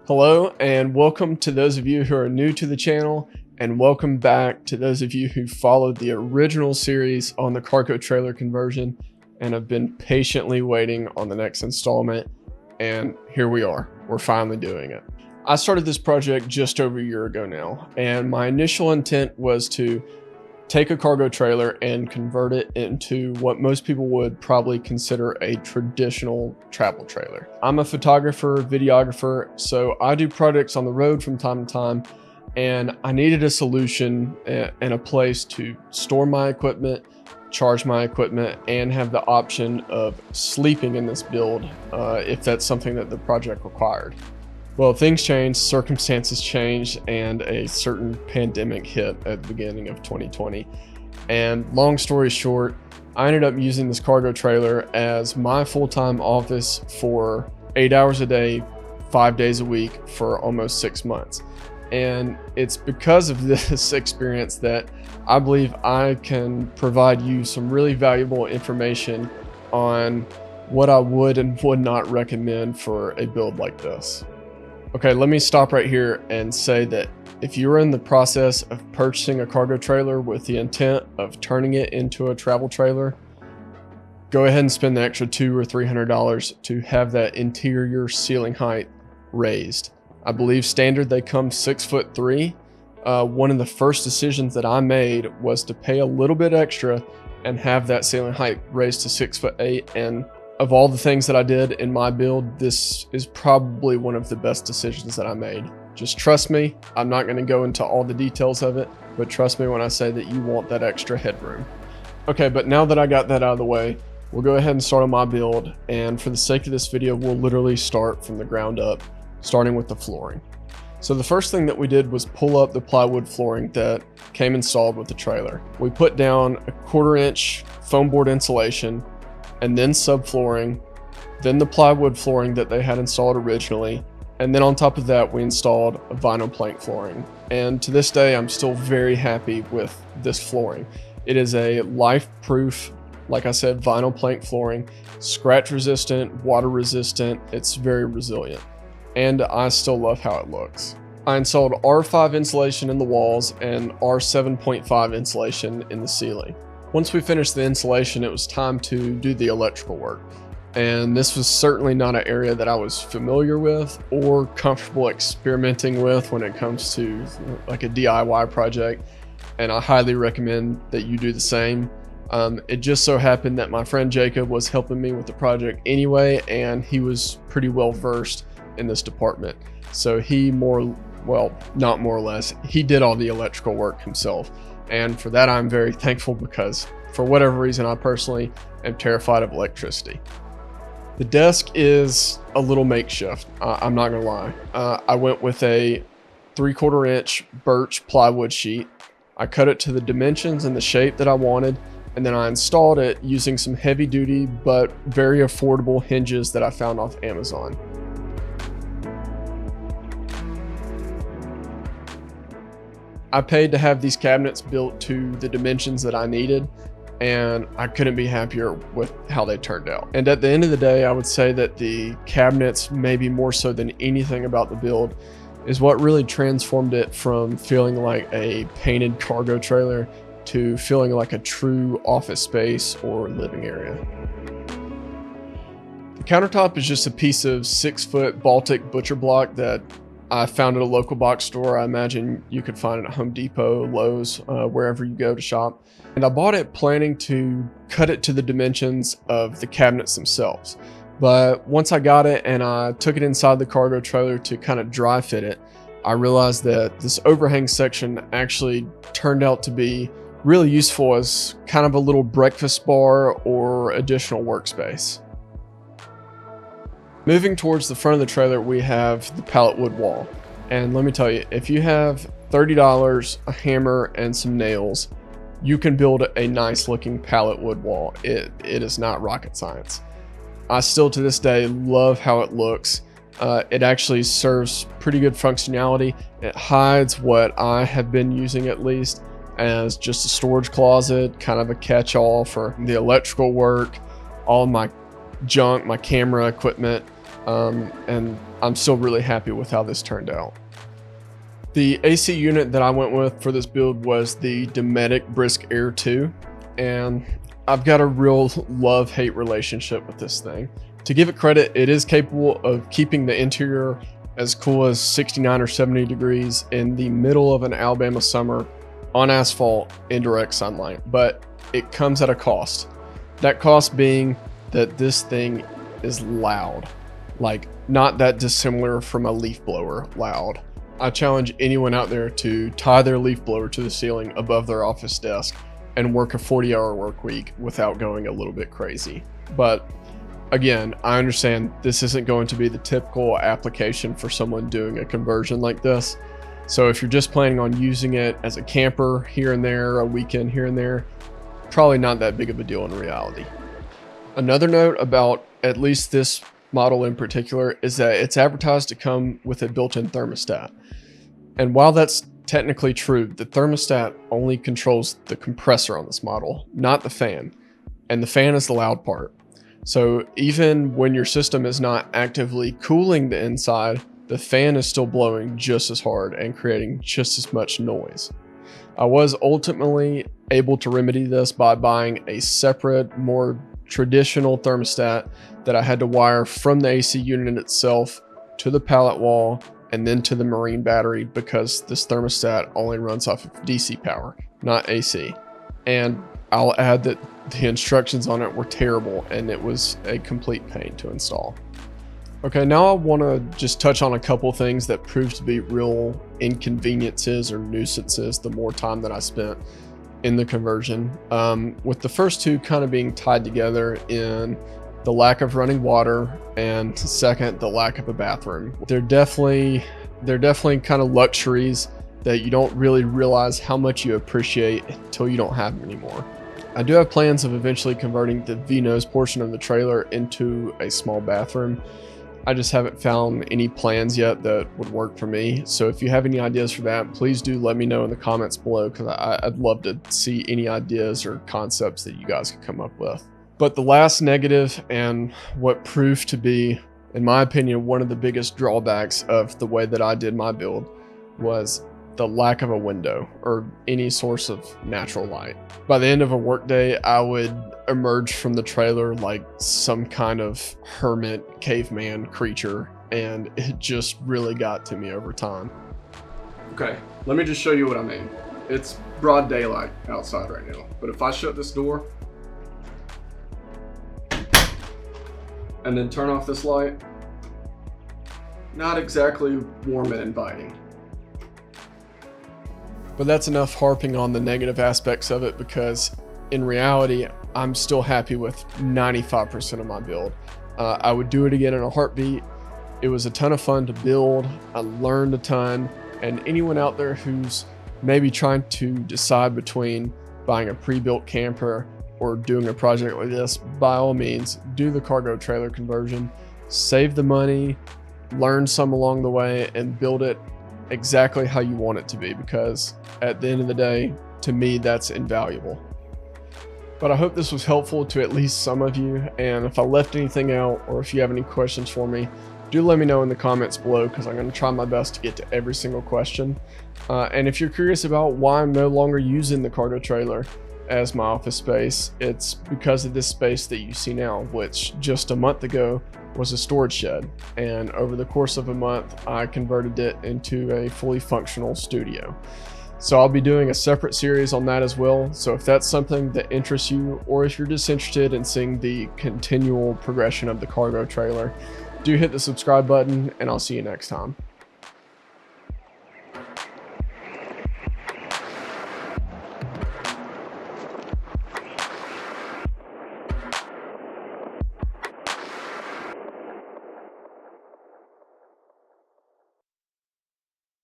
Hello and welcome to those of you who are new to the channel, and welcome back to those of you who followed the original series on the cargo trailer conversion and have been patiently waiting on the next installment. And here we are, we're finally doing it. I started this project just over a year ago now, and my initial intent was to take a cargo trailer and convert it into what most people would probably consider a traditional travel trailer. I'm a photographer, videographer, so I do projects on the road from time to time, and I needed a solution and a place to store my equipment, charge my equipment, and have the option of sleeping in this build if that's something that the project required. Well, things changed, circumstances changed, and a certain pandemic hit at the beginning of 2020. And long story short, I ended up using this cargo trailer as my full-time office for 8 hours a day, 5 days a week for almost 6 months. And it's because of this experience that I believe I can provide you some really valuable information on what I would and would not recommend for a build like this. Okay, let me stop right here and say that if you're in the process of purchasing a cargo trailer with the intent of turning it into a travel trailer, go ahead and spend the extra $200 or $300 to have that interior ceiling height raised. I believe standard they come 6'3". One of the first decisions that I made was to pay a little bit extra and have that ceiling height raised to 6'8". And of all the things that I did in my build, this is probably one of the best decisions that I made. Just trust me, I'm not going to go into all the details of it, but trust me when I say that you want that extra headroom. Okay, but now that I got that out of the way, we'll go ahead and start on my build, and for the sake of this video, we'll literally start from the ground up, starting with the flooring. So the first thing that we did was pull up the plywood flooring that came installed with the trailer. We put down a 1/4 inch foam board insulation, and then subflooring, then the plywood flooring that they had installed originally, and then on top of that we installed a vinyl plank flooring. And to this day I'm still very happy with this flooring. It is a life-proof, like I said, vinyl plank flooring, scratch resistant, water resistant, it's very resilient, and I still love how it looks. I installed R5 insulation in the walls and R7.5 insulation in the ceiling. Once we finished the insulation, it was time to do the electrical work. And this was certainly not an area that I was familiar with or comfortable experimenting with when it comes to like a DIY project. And I highly recommend that you do the same. It just so happened that my friend Jacob was helping me with the project anyway, and he was pretty well versed in this department. So he not more or less, he did all the electrical work himself. And for that, I'm very thankful because for whatever reason, I personally am terrified of electricity. The desk is a little makeshift. I'm not gonna lie. I went with a 3/4 inch birch plywood sheet. I cut it to the dimensions and the shape that I wanted, and then I installed it using some heavy duty but very affordable hinges that I found off Amazon. I paid to have these cabinets built to the dimensions that I needed, and I couldn't be happier with how they turned out. And at the end of the day, I would say that the cabinets, maybe more so than anything about the build, is what really transformed it from feeling like a painted cargo trailer to feeling like a true office space or living area. The countertop is just a piece of 6-foot Baltic butcher block that I found at a local box store. I imagine you could find it at Home Depot, Lowe's, wherever you go to shop. And I bought it planning to cut it to the dimensions of the cabinets themselves. But once I got it and I took it inside the cargo trailer to kind of dry fit it, I realized that this overhang section actually turned out to be really useful as kind of a little breakfast bar or additional workspace. Moving towards the front of the trailer, we have the pallet wood wall. And let me tell you, if you have $30, a hammer, and some nails, you can build a nice looking pallet wood wall. It is not rocket science. I still to this day love how it looks. It actually serves pretty good functionality. It hides what I have been using at least as just a storage closet, kind of a catch-all for the electrical work, all my junk, my camera equipment. and I'm still really happy with how this turned out. The AC unit that I went with for this build was the Dometic Brisk Air 2, and I've got a real love-hate relationship with this thing. To give it credit, it is capable of keeping the interior as cool as 69 or 70 degrees in the middle of an Alabama summer on asphalt in direct sunlight, but it comes at a cost. That cost being that this thing is loud, like not that dissimilar from a leaf blower loud. I challenge anyone out there to tie their leaf blower to the ceiling above their office desk and work a 40-hour work week without going a little bit crazy. But again, I understand this isn't going to be the typical application for someone doing a conversion like this. So if you're just planning on using it as a camper here and there, a weekend here and there, probably not that big of a deal in reality. Another note about at least this model in particular is that it's advertised to come with a built-in thermostat. And while that's technically true, the thermostat only controls the compressor on this model, not the fan. And the fan is the loud part. So even when your system is not actively cooling the inside, the fan is still blowing just as hard and creating just as much noise. I was ultimately able to remedy this by buying a separate, more traditional thermostat that I had to wire from the AC unit itself to the pallet wall and then to the marine battery, because this thermostat only runs off of DC power, not AC. And I'll add that the instructions on it were terrible and it was a complete pain to install. Okay, now I want to just touch on a couple things that proved to be real inconveniences or nuisances the more time that I spent in the conversion, with the first two kind of being tied together in the lack of running water, and second, the lack of a bathroom. They're definitely kind of luxuries that you don't really realize how much you appreciate until you don't have them anymore. I do have plans of eventually converting the V-nose portion of the trailer into a small bathroom. I just haven't found any plans yet that would work for me. So if you have any ideas for that, please do let me know in the comments below, because I'd love to see any ideas or concepts that you guys could come up with. But the last negative, and what proved to be, in my opinion, one of the biggest drawbacks of the way that I did my build, was the lack of a window or any source of natural light. By the end of a workday, I would emerge from the trailer like some kind of hermit caveman creature, and it just really got to me over time. Okay, let me just show you what I mean. It's broad daylight outside right now, but if I shut this door and then turn off this light, not exactly warm and inviting. But that's enough harping on the negative aspects of it, because in reality, I'm still happy with 95% of my build. I would do it again in a heartbeat. It was a ton of fun to build. I learned a ton. And anyone out there who's maybe trying to decide between buying a pre-built camper or doing a project like this, by all means, do the cargo trailer conversion. Save the money, learn some along the way, and build it exactly how you want it to be, because at the end of the day, to me, that's invaluable. But I hope this was helpful to at least some of you, and if I left anything out or if you have any questions for me, do let me know in the comments below, because I'm going to try my best to get to every single question. And if you're curious about why I'm no longer using the cargo trailer as my office space, it's because of this space that you see now, which just a month ago was a storage shed, and over the course of a month I converted it into a fully functional studio. So I'll be doing a separate series on that as well. So if that's something that interests you, or if you're just interested in seeing the continual progression of the cargo trailer, do hit the subscribe button, and I'll see you next time.